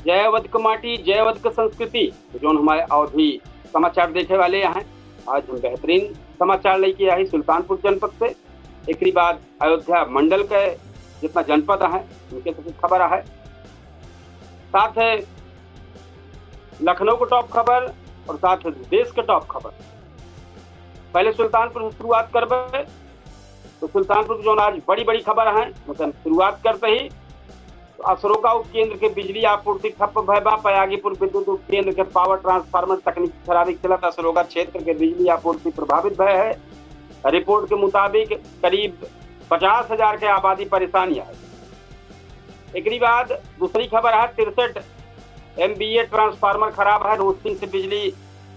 जय वध क माटी जय वध क संस्कृति जो हमारे अवधि समाचार देखे वाले हैं। आज हम बेहतरीन समाचार लेके आए सुल्तानपुर जनपद से। एक बाद अयोध्या मंडल के जितना जनपद है उनके सबसे खबर है, साथ है लखनऊ को टॉप खबर और साथ है देश के टॉप खबर। पहले सुल्तानपुर से शुरुआत करबे तो सुल्तानपुर की जो आज बड़ी बड़ी खबर है मतलब शुरुआत करते ही तो असरोका उपकेंद्र के बिजली आपूर्ति ठप भयबा। पयागीपुर विद्युत उपकेंद्र के पावर ट्रांसफार्मर तकनीकी खराबी के चलते असरोका क्षेत्र के बिजली आपूर्ति प्रभावित भय है। रिपोर्ट के मुताबिक करीब 50,000 के आबादी परेशानी है। एक बाद दूसरी खबर है 63 MVA ट्रांसफार्मर खराब है। रोस्टिंग से बिजली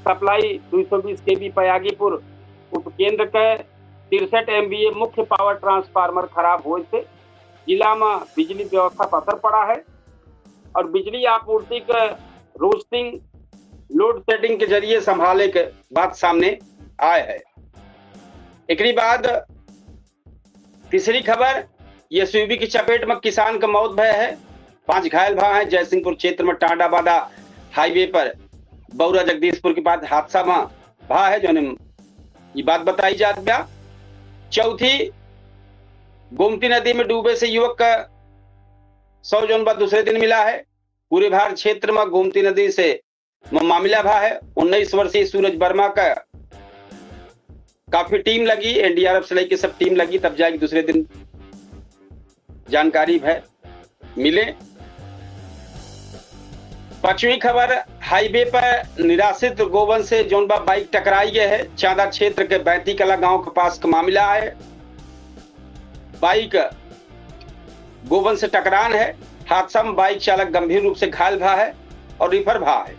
सप्लाई 220 kV पयागीपुर उपकेंद्र के 63 MVA मुख्य पावर ट्रांसफार्मर खराब होने से जिला में बिजली व्यवस्था पर असर पड़ा है और बिजली आपूर्ति के रोस्टिंग लोड सेटिंग के जरिए संभाले के बात सामने आए है। एक बाद तीसरी खबर SUV की चपेट में किसान का मौत भय है। 5 घायल भा है। जयसिंहपुर क्षेत्र में टांडाबादा हाईवे पर बौरा जगदीशपुर के बाद हादसा में भा है जो ये बात बताई जात बा। चौथी गोमती नदी में डूबे से युवक का 100 जौन बाद दूसरे दिन मिला है। पूरे भार क्षेत्र में गोमती नदी से मामला भा है। 19 वर्षीय सूरज वर्मा का काफी टीम लगी, NDRF से लेके सब टीम लगी, तब जाके दूसरे दिन जानकारी है मिले। पांचवी खबर हाईवे पर निराश्रित गोवन से जोनबा बाइक टकराई गई है। चांदा क्षेत्र के बैती कला गांव के पास का मामला है। बाइक गोवन से टकरान है। हादसा में बाइक चालक गंभीर रूप से घायल भा है और रिफर भा है।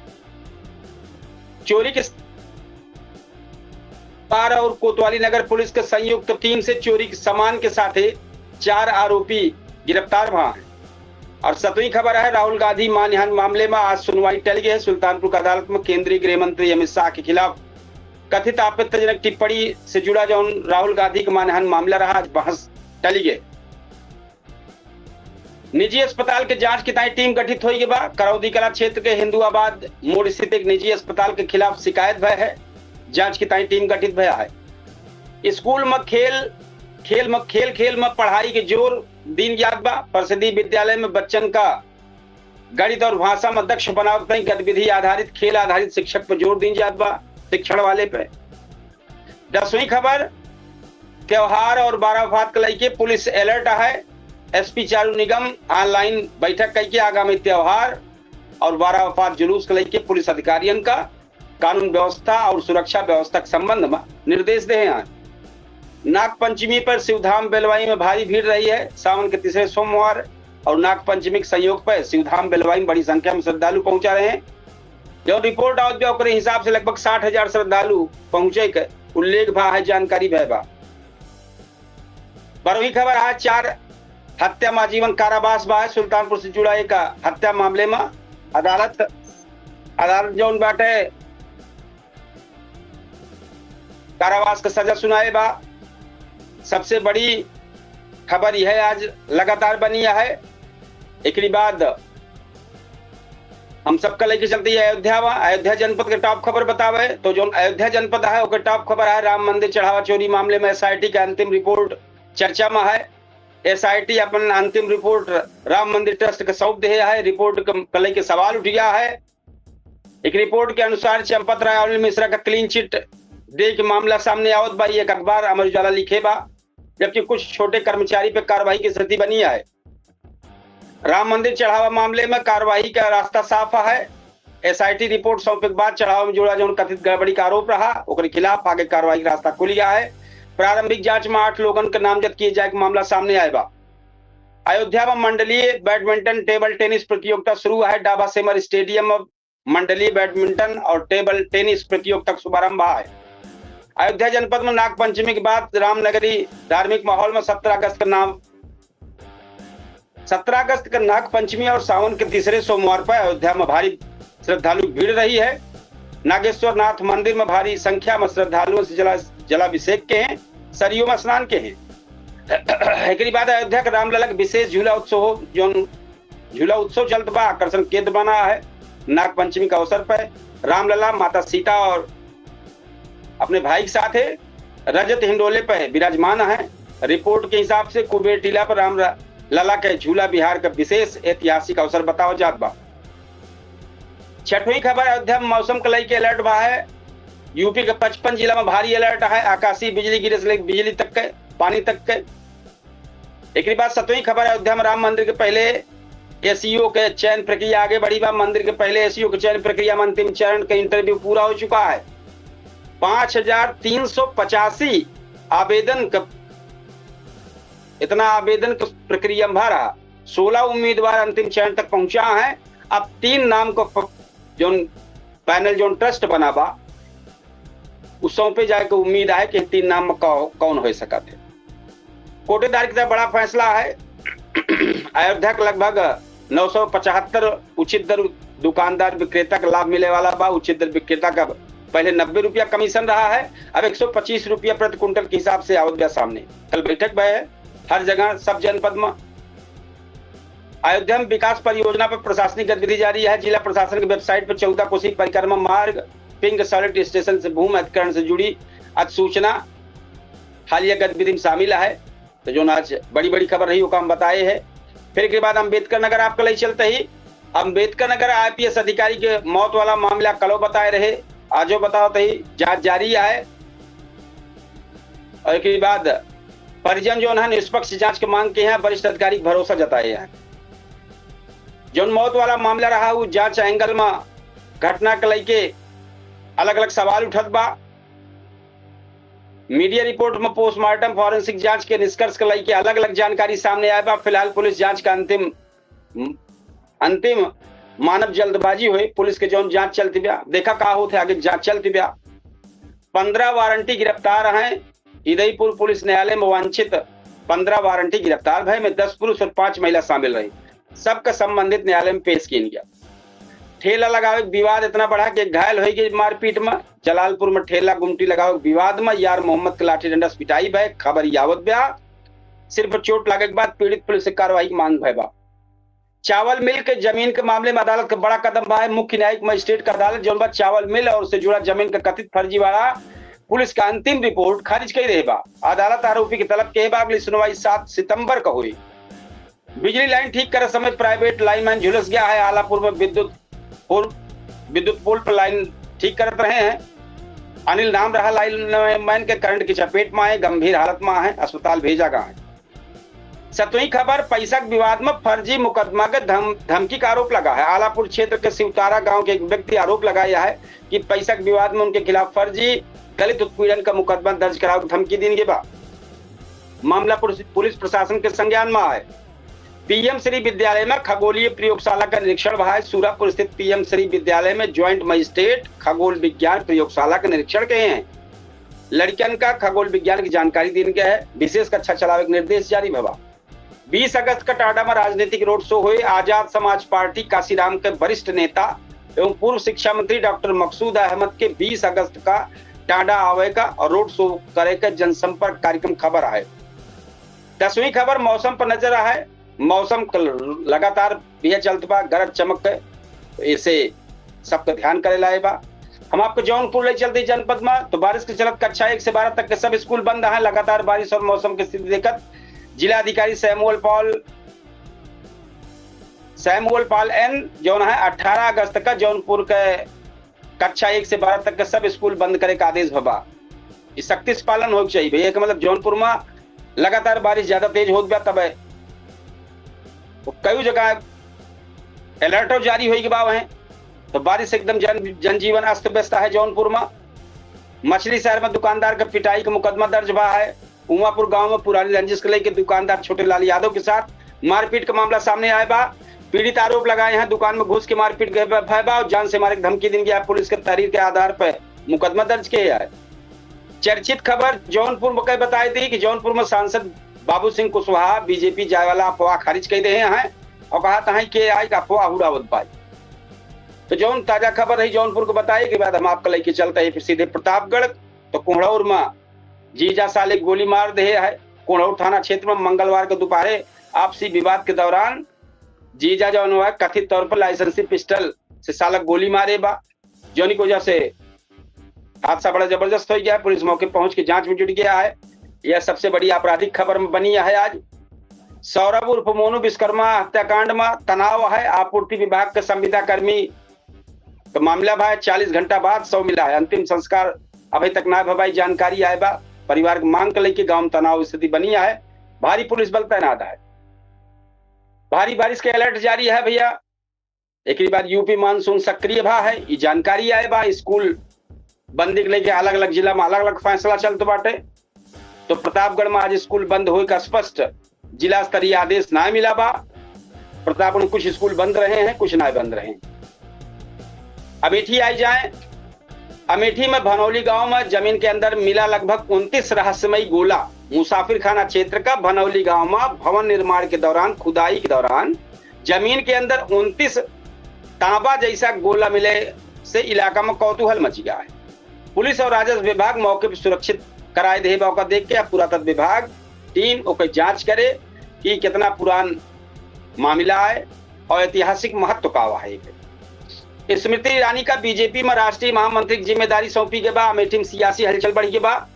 चोरी के पार और कोतवाली नगर पुलिस के संयुक्त टीम से चोरी के सामान के साथ 4 आरोपी गिरफ्तार भा है। और 7वीं खबर है राहुल गांधी मानहानि मामले में आज सुनवाई टल गई है। सुल्तानपुर की अदालत में केंद्रीय गृह मंत्री अमित शाह के खिलाफ कथित आपत्तिजनक टिप्पणी से जुड़ा जो राहुल गांधी का मानहानि मामला रहा, आज बहस टली गई। निजी अस्पताल के जांच की टीम गठित हुई के बाद करौदी कला क्षेत्र के हिंदुआबाद मोड़ स्थित एक निजी अस्पताल के खिलाफ शिकायत भय है। जांच की टीम गठित भया है। स्कूल में खेल में पढ़ाई के जोर दिन याद बा। परिषदीय विद्यालय में बच्चन का गणित और भाषा में दक्ष बनावत गतिविधि आधारित खेल आधारित शिक्षक पर जोर दिन याद बा शिक्षण वाले पे। 10वीं खबर त्योहार और बाराफात को लेके पुलिस अलर्ट है। SP चारू निगम ऑनलाइन बैठक करके आगामी त्योहार और बाराफात जुलूस को लेके पुलिस अधिकारियों का कानून व्यवस्था और सुरक्षा व्यवस्था के संबंध में निर्देश दे हैं। नाग पंचमी पर शिवधाम बेलवाई में भारी भीड़ रही है। सावन के तीसरे सोमवार और नाग पंचमी के संयोग पर शिवधाम बेलवाई में बड़ी संख्या में श्रद्धालु पहुंचा रहे हैं। जो रिपोर्ट आवत के हिसाब से लगभग 60,000 श्रद्धालु पहुंचे के उल्लेख भा है, जानकारी भय बा। 12वीं खबर है 4 हत्या में आजीवन कारावास बा है। सुल्तानपुर से जुड़ा एक हत्या मामले में अदालत जौन बाटे कारावास का सजा सुनाए बा। सबसे बड़ी खबर यह आज लगातार बनी है। एक बाद हम सबका लेके चलती है अयोध्या जनपद के टॉप खबर बतावे तो जो अयोध्या जनपद है उसके टॉप खबर है राम मंदिर चढ़ावा चोरी मामले में SIT का अंतिम रिपोर्ट चर्चा में है। SIT अपन अंतिम रिपोर्ट राम मंदिर ट्रस्ट के सौंप दे है। रिपोर्ट कल के सवाल उठ गया है। एक रिपोर्ट के अनुसार चंपत राय अनिल मिश्रा का क्लीन चिट दे के मामला सामने आवत बा। एक अखबार अमर उजाला लिखे बा, जबकि कुछ छोटे कर्मचारी पे कार्रवाई की स्थिति बनी है। राम मंदिर चढ़ावा मामले में कार्रवाई का रास्ता साफ है। SIT रिपोर्ट सौंपे के बाद चढ़ावा में जुड़ा जो कथित गड़बड़ी का आरोप रहा उसके खिलाफ आगे कार्रवाई का रास्ता खुल गया है। प्रारंभिक जांच में 8 लोगों का नामजद किए जाए का मामला सामने आएगा। अयोध्या में मंडलीय बैडमिंटन टेबल टेनिस प्रतियोगिता शुरू है। डाबा सेमर स्टेडियम में मंडलीय बैडमिंटन और टेबल टेनिस प्रतियोगिता का शुभारंभ है। अयोध्या जनपद में नाग पंचमी के बाद रामनगरी धार्मिक माहौल में 17 अगस्त का नाग पंचमी और सावन के तीसरे सोमवार पर अयोध्या में भारी श्रद्धालु भीड़ रही है। नागेश्वर नाथ मंदिर में भारी संख्या में श्रद्धालुओं से जलाभिषेक के हैं, सरयू में स्नान के हैं। एक बाद अयोध्या के रामलला के विशेष झूला उत्सव जो झूला उत्सव चलत बा, आकर्षण केंद्र बना है। नाग पंचमी का अवसर पर रामलला माता सीता और अपने भाई के साथ है रजत हिंडोले पर विराजमान है। रिपोर्ट के हिसाब से कुबेर टीला पर राम लला के झूला बिहार का विशेष ऐतिहासिक अवसर बताओ जात बा। छठवीं खबर अयोध्या में मौसम के लेके अलर्ट बा है। यूपी के 55 जिला में भारी अलर्ट है। आकाशीय बिजली गिरे से लेकर बिजली तक के, पानी तक के। एक बाद 7वीं खबर अयोध्या में राम मंदिर के पहले एसईओ के चयन प्रक्रिया आगे बढ़ी बा। मंदिर के पहले एसईओ के चयन प्रक्रिया में अंतिम चरण का इंटरव्यू पूरा हो चुका है। 5385 आवेदन का इतना आवेदन की प्रक्रिया में भरा। 16 उम्मीदवार अंतिम चरण तक पहुंचा है। अब 3 नाम को जो पैनल जो ट्रस्ट बना बा उस सौंपे जाए के उम्मीद है कि 3 नाम में कौन हो सका थे। कोटेदार की तरफ बड़ा फैसला है। अयोध्या के लगभग 975 उचित दर दुकानदार विक्रेता का लाभ मिले वाला बा। उचित दर विक्रेता का पहले 90 रुपया कमीशन रहा है, अब 125 रुपया प्रति क्विंटल के हिसाब से अयोध्या सामने। कल बैठक में है हर जगह सब जनपद में। अयोध्या में विकास परियोजना पर प्रशासनिक गतिविधि जारी है। जिला प्रशासन की वेबसाइट पर 14 कोसी परिक्रमा मार्ग, पिंक सॉलिड स्टेशन से भूमि अधिग्रहण से जुड़ी अधिसूचना हालिया गतिविधि में शामिल है। तो जो आज बड़ी बड़ी खबर रही वो काम बताए है। फिर के बाद अम्बेडकर नगर आपको ले चलते ही अम्बेडकर नगर IPS अधिकारी के मौत वाला मामला कलो बताए रहे, आजो बताओ तो ही जांच जारी है। और एक बाद परिजन जो है निष्पक्ष जांच की मांग की है, वरिष्ठ अधिकारी भरोसा जताए हैं। जो मौत वाला मामला रहा वो जांच एंगल में घटना के लेके अलग अलग सवाल उठत बा। मीडिया रिपोर्ट में पोस्टमार्टम फॉरेंसिक जांच के निष्कर्ष के लेके अलग अलग जानकारी सामने आया बा। फिलहाल पुलिस जांच का अंतिम मानव जल्दबाजी हुई। पुलिस के जो जांच चलती बा देखा का होते आगे जांच चलती बा। 15 वारंटी गिरफ्तार हैं। उदयपुर पुलिस न्यायालय में वांछित 15 वारंटी गिरफ्तार भय में 10 पुरुष और 5 महिला शामिल रही। सबका संबंधित न्यायालय में पेश किया गया। ठेला लगावे विवाद इतना बढ़ा कि घायल हो गई मारपीट में। जलालपुर में ठेला गुमटी लगावे विवाद में यार मोहम्मद के लाठी डंडा से पिटाई भय। खबर यावत ब्या सिर्फ चोट लगे के बाद पीड़ित पुलिस से कार्रवाई की मांग भय बा। चावल मिल के जमीन के मामले में अदालत का बड़ा कदम बा है। मुख्य न्यायिक मजिस्ट्रेट का अदालत जो चावल मिल और उससे जुड़ा जमीन का कथित फर्जीवाड़ा पुलिस का अंतिम रिपोर्ट खारिज कर रहे बा। अदालत आरोपी की तलब के बा अगली सुनवाई 7 सितंबर को हुई। बिजली लाइन ठीक करे समय प्राइवेट लाइनमैन झुलस गया है। आलापुर में विद्युत पोल पर लाइन ठीक करते रहे हैं। अनिल नाम रहा लाइनमैन के करंट की चपेट में है, गंभीर हालत में है, अस्पताल भेजा गया है। 7वीं खबर पैसा के विवाद में फर्जी मुकदमा के धमकी का आरोप लगा है। आलापुर क्षेत्र के शिवतारा गांव के एक व्यक्ति आरोप लगाया है कि पैसा के विवाद में उनके खिलाफ फर्जी दलित उत्पीड़न का मुकदमा दर्ज कराओ धमकी देने के बाद मामला पुलिस प्रशासन के संज्ञान में आए। पीएम श्री विद्यालय में खगोलीय प्रयोगशाला का निरीक्षण हुआ है। सूरापुर स्थित पीएम श्री विद्यालय में ज्वाइंट मजिस्ट्रेट खगोल विज्ञान प्रयोगशाला का निरीक्षण किए हैं। लड़कियन का खगोल विज्ञान की जानकारी दी गई है। विशेष कक्षा चलावे के निर्देश जारी हुआ। 20 अगस्त का टाटा में राजनीतिक रोड शो हुए। आजाद समाज पार्टी काशीराम के वरिष्ठ नेता एवं पूर्व शिक्षा मंत्री डॉक्टर मकसूद अहमद के 20 अगस्त का टाटा आवे का और रोड शो करे का जनसंपर्क कार्यक्रम खबर है। 10वीं खबर मौसम पर नजर है। मौसम लगातार भी चलता बा, गरज चमक इसे सबका ध्यान करे लाए बा। हम आपको जौनपुर ले चलते जनपद में तो बारिश के चलत कक्षा 1 से 12 तक के सब स्कूल बंद है। लगातार बारिश और मौसम की स्थिति देखकर जिलाधिकारी सैमुअल पाल एन जो है 18 अगस्त का जौनपुर के कक्षा 1 से 12 तक के सब स्कूल बंद करे का आदेश भबा। इस सख्ती से पालन हो चाहिए भैया कि मतलब जौनपुर में लगातार बारिश ज्यादा तेज हो गया तब कई जगह अलर्ट जारी हुई बा है। तो बारिश एकदम जनजीवन अस्त व्यस्त है। जौनपुर में मछली शहर में दुकानदार का पिटाई का मुकदमा दर्ज हुआ है। उमापुर गांव में पुरानी रंजिश को लेकर दुकानदार छोटे लाल यादव के साथ मारपीट का मामला सामने आया बा। पीड़ित आरोप लगाए हैं दुकान में घुस के मारपीट भय बा और जान से मारे धमकी दी गई। पुलिस के तहरीर के आधार पर मुकदमा दर्ज किया है। चर्चित खबर जौनपुर में कई बताई थी कि जौनपुर में सांसद बाबू सिंह कुशवाहा बीजेपी जाए वाला अफवाह खारिज कर रहे हैं और कहा था कि आई अफवाह उड़ावत पाई। तो जौन ताजा खबर रही जौनपुर को बताई के बाद हम आपको लेके चलते हैं फिर सीधे प्रतापगढ़। तो कोहड़ौर में जीजा साले गोली मार दे है। कोहड़ौर थाना क्षेत्र में मंगलवार को दोपहर आपसी विवाद के दौरान जीजा जौन हुआ कथित तौर पर लाइसेंसी पिस्टल से साला गोली मारे बा, जोनी की वजह से हादसा बड़ा जबरदस्त हो गया। पुलिस मौके पहुंच के जांच में जुट गया है। यह सबसे बड़ी आपराधिक खबर में बनी है आज। सौरभ उर्फ मोनू विश्वकर्मा हत्याकांड में तनाव है। आपूर्ति विभाग के संविदा कर्मी का मामला भाई 40 घंटा बाद शव मिला है। अंतिम संस्कार अभी तक ना भाई जानकारी आए बा। परिवार की मांग को लेकर गांव में तनाव स्थिति बनी है। भारी पुलिस बल तैनात है। भारी बारिश के अलर्ट जारी है भैया। एक बाद यूपी मानसून सक्रिय भा है, ये जानकारी आए बा। स्कूल बंदी के लेके अलग अलग जिला में अलग अलग फैसला चलते बाटे। तो प्रतापगढ़ में आज स्कूल बंद हो का स्पष्ट जिला स्तरीय आदेश ना मिला बा। प्रतापगढ़ में कुछ स्कूल बंद रहे हैं, कुछ ना बंद रहे हैं। अमेठी आई जाए। अमेठी में भनौली गांव में जमीन के अंदर मिला लगभग 29 रहस्यमयी गोला। मुसाफिर खाना क्षेत्र का भनौली गांव में भवन निर्माण के दौरान खुदाई के दौरान जमीन के अंदर 29 तांबा जैसा गोला मिले से इलाका में कौतूहल मच गया है। पुलिस और राजस्व विभाग मौके पर सुरक्षित कराए दे मौका देख के पुरातत्व विभाग टीम ओके जांच करे कि कितना पुरान मामला है और ऐतिहासिक महत्व का है। स्मृति ईरानी का बीजेपी में राष्ट्रीय महामंत्री की जिम्मेदारी सौंपी के बाद अमेठी में सियासी हलचल बढ़ी के बाद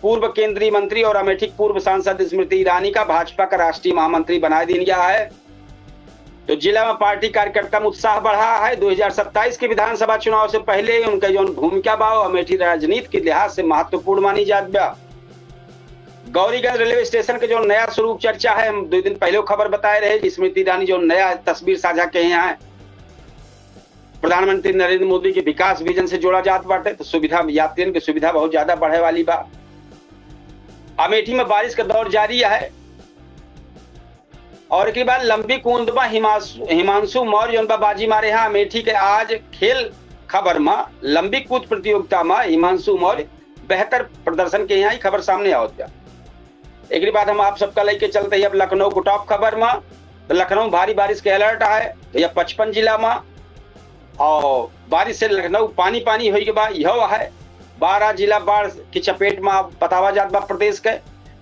पूर्व केंद्रीय मंत्री और अमेठी पूर्व सांसद स्मृति ईरानी का भाजपा का राष्ट्रीय महामंत्री बना दिया गया है। तो जिला में पार्टी कार्यकर्ता में उत्साह बढ़ा है। 2027 के विधानसभा चुनाव से पहले उनका जो भूमिका बा अमेठी राजनीति के लिहाज से महत्वपूर्ण मानी जात बा। गौरीगंज रेलवे स्टेशन के जो नया स्वरूप चर्चा है, हम 2 दिन पहले खबर बताए रहे। स्मृति ईरानी जो नया तस्वीर साझा किए हैं प्रधानमंत्री नरेंद्र मोदी के विकास विजन से जोड़ा जात बाटे। तो सुविधा यात्रियों की सुविधा बहुत ज्यादा बढ़े वाली बा। अमेठी में बारिश का दौर जारी है। और एक बार लंबी कूद में हिमांशु मौर्य जो बाजी मारे हैं। अमेठी के आज खेल खबर में लंबी कूद प्रतियोगिता में हिमांशु मौर्य बेहतर प्रदर्शन के यहाँ खबर सामने आओ। एक बाद हम आप सबका लेके चलते हैं अब लखनऊ को टॉप खबर में। तो लखनऊ भारी बारिश के अलर्ट है। यह 55 जिला में और बारिश से लखनऊ पानी पानी हो के बाद यह है 12 जिला बाढ़ की चपेट में बतावा जात बा। प्रदेश के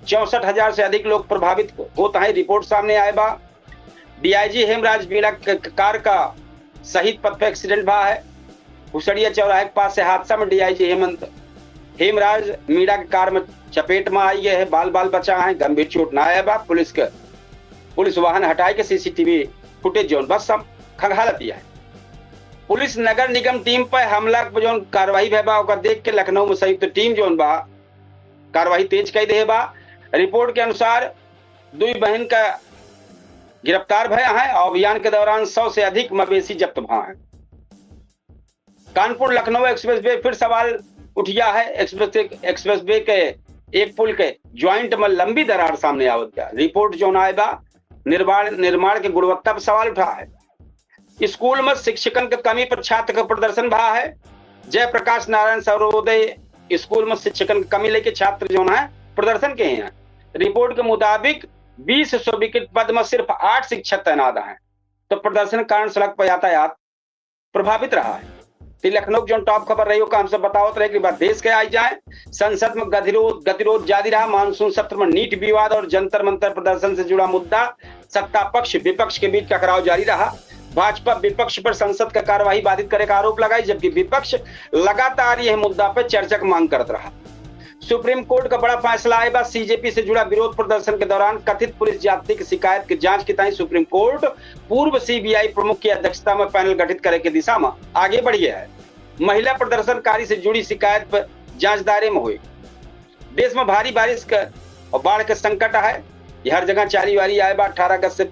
64,000 से अधिक लोग प्रभावित होते हैं। रिपोर्ट सामने आए बा। डीआईजी हेमराज मीणा कार का शहीद पथ पे एक्सीडेंट भा है। हुसड़िया चौराहे के पास से हादसा में डीआईजी हेमराज मीणा की कार में चपेट में आई है। बाल बचा है, गंभीर चोट ना आया बा। पुलिस वाहन हटाए के सीसीटीवी फुटेज जोन बस सब खंगालत है। पुलिस नगर निगम टीम पर हमला जो कार्रवाई बा देख के लखनऊ में संयुक्त टीम जो बा कार्रवाई तेज कर दे बा। रिपोर्ट के अनुसार 2 बहन का गिरफ्तार भया है और अभियान के दौरान 100 से अधिक मवेशी जब्त भा है। कानपुर लखनऊ एक्सप्रेस वे फिर सवाल उठ गया है। एक्सप्रेस वे के एक पुल के ज्वाइंट में लंबी दरार सामने आवत गया। रिपोर्ट जो आए बा निर्माण के गुणवत्ता पर सवाल उठा है। स्कूल में शिक्षकन के कमी पर छात्र का प्रदर्शन भा है। जयप्रकाश नारायण सर्वोदय स्कूल में शिक्षकन की कमी लेके छात्र जो है प्रदर्शन के हैं। रिपोर्ट के मुताबिक 20 स्वीकृत पद में सिर्फ 8 शिक्षक तैनात हैं। तो प्रदर्शन के कारण सड़क पर यातायात प्रभावित रहा है। तो लखनऊ जो टॉप खबर रही हो हम सब बताओ रहे कि बात देश के आई जाए। संसद में गतिरोध जारी रहा। मानसून सत्र में नीट विवाद और जंतर मंतर प्रदर्शन से जुड़ा मुद्दा। सत्ता पक्ष विपक्ष के बीच टकराव जारी रहा। भाजपा विपक्ष पर संसद का कार्यवाही बाधित करे का आरोप लगाई, जबकि विपक्ष लगातार यह मुद्दा पर चर्चा की मांग करता रहा। सुप्रीम कोर्ट का बड़ा फैसला आए बाद सीजेपी से जुड़ा विरोध प्रदर्शन के दौरान कथित पुलिस ज्यादती की शिकायत की जांच की ताई सुप्रीम कोर्ट पूर्व सीबीआई प्रमुख की अध्यक्षता में पैनल गठित करे की दिशा में आगे बढ़ गया है। महिला प्रदर्शनकारी से जुड़ी शिकायत पर जांच दायरे में हुई। देश में भारी बारिश और बाढ़ के संकट है। हर जगह चारी वारी आए बा। 18 अगस्त से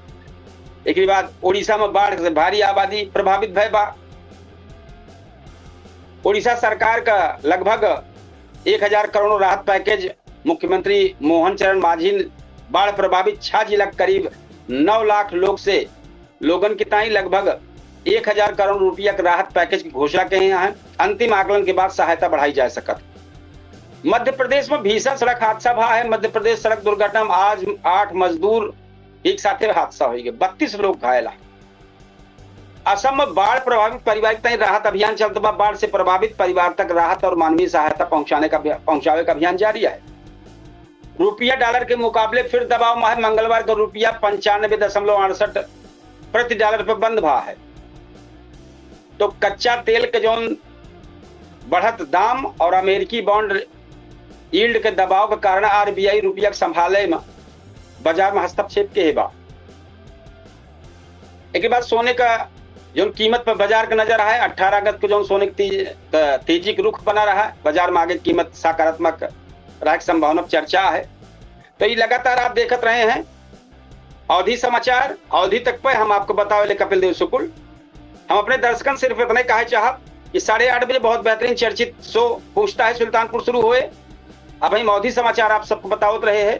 एक बाद ओडिशा में बाढ़ से भारी आबादी प्रभावित भय बा। ओडिशा सरकार का लगभग 1000 करोड़ राहत पैकेज मुख्यमंत्री मोहन चरण मांझी बाढ़ प्रभावित 6 जिला करीब 9 लाख लोगन की ताई लगभग 1000 करोड़ रुपया के राहत पैकेज की घोषणा किए हैं। अंतिम आकलन के बाद सहायता बढ़ाई जा सकत। मध्य प्रदेश में भीषण सड़क हादसा भा है। मध्य प्रदेश सड़क दुर्घटना में आज 8 मजदूर एक साथ हादसा हो गया। 32 लोग घायल। असम में बाढ़ प्रभावित परिवार तक राहत अभियान चलता बा। बाढ़ से प्रभावित परिवार तक राहत और मानवीय सहायता पहुंचावे का अभियान जारी है। रुपया डॉलर के मुकाबले फिर दबाव में है। मंगलवार को रुपया 95.68 प्रति डॉलर पे बंद भाव है। तो कच्चा तेल के जो बढ़त दाम और अमेरिकी बॉन्ड यील्ड के दबाव के कारण आरबीआई रुपया के संभाले में बाजार में हस्तक्षेप के बा। एक बार सोने का जो कीमत पर बाजार का नजर है 18 अगस्त को जो सोने की तेजी के रुख बना रहा है, बाजार में आगे कीमत सकारात्मक रहा की संभावना चर्चा है। तो ये लगातार आप देखते रहे हैं अवधि समाचार। अवधि तक पे हम आपको बतावे कपिल देव शुक्ल। हम अपने दर्शकों सिर्फ इतने कहे चाहत कि 8:30 बजे बहुत बेहतरीन चर्चित शो पूछता है सुल्तानपुर शुरू हुए। अब हम अवधि समाचार आप सबको बतावत रहे हैं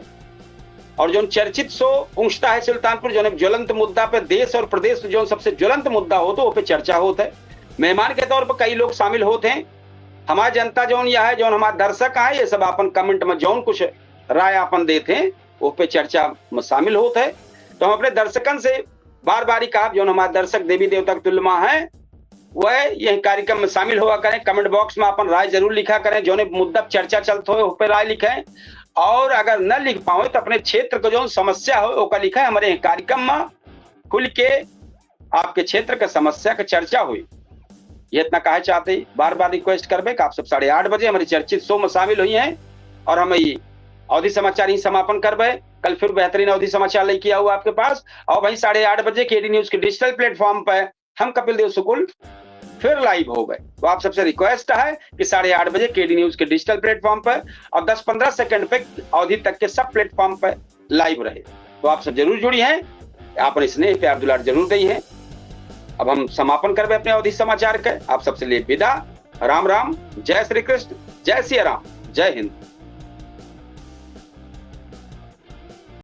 और जो चर्चित शो पूछता है सुल्तानपुर जो ज्वलंत मुद्दा पे देश और प्रदेश जो सबसे ज्वलंत मुद्दा हो तो वो पे चर्चा होता है। मेहमान के तौर पर कई लोग शामिल होते हैं। हमारी जनता जो यह है, जो हमारे दर्शक है, ये सब अपन कमेंट में जो कुछ राय अपन देते हैं वो पे चर्चा में शामिल होता है। तो हम अपने दर्शकन से बार बार कहा जो हमारे दर्शक देवी देवता की तुल्य में है वह यह कार्यक्रम में शामिल हुआ करें। कमेंट बॉक्स में अपन राय जरूर लिखा करें, जो मुद्दा चर्चा चलते हो उस पर राय लिखें। और अगर न लिख पाओ तो अपने क्षेत्र को जो समस्या हो वो लिखा है। हमारे कार्यक्रम में खुल के आपके क्षेत्र का समस्या का चर्चा हुई। ये इतना कहे चाहते ही बार बार रिक्वेस्ट करबे कि आप सब 8:30 बजे हमारे चर्चित शो में शामिल हुई हैं और हम अवधि समाचार ही समापन करबे। कल फिर बेहतरीन अवधि समाचार लेके आऊँ आपके पास। और वही 8:30 बजे केडी न्यूज के डिजिटल प्लेटफॉर्म पर हम कपिल देव शुक्ल फिर लाइव हो गए। तो आप सबसे रिक्वेस्ट है कि 8:30 बजे केडी न्यूज के डिजिटल प्लेटफॉर्म पर और 10-15 सेकंड पे अवधि तक के सब प्लेटफॉर्म पर लाइव रहे। तो आप सब जरूर जुड़ी हैं, आपने स्नेह प्यार दुलार जरूर दी है। अब हम समापन करबे अपने अवधि समाचार के। आप सबसे लिए विदा। राम राम, जय श्री कृष्ण, जय सिया राम, जय हिंद।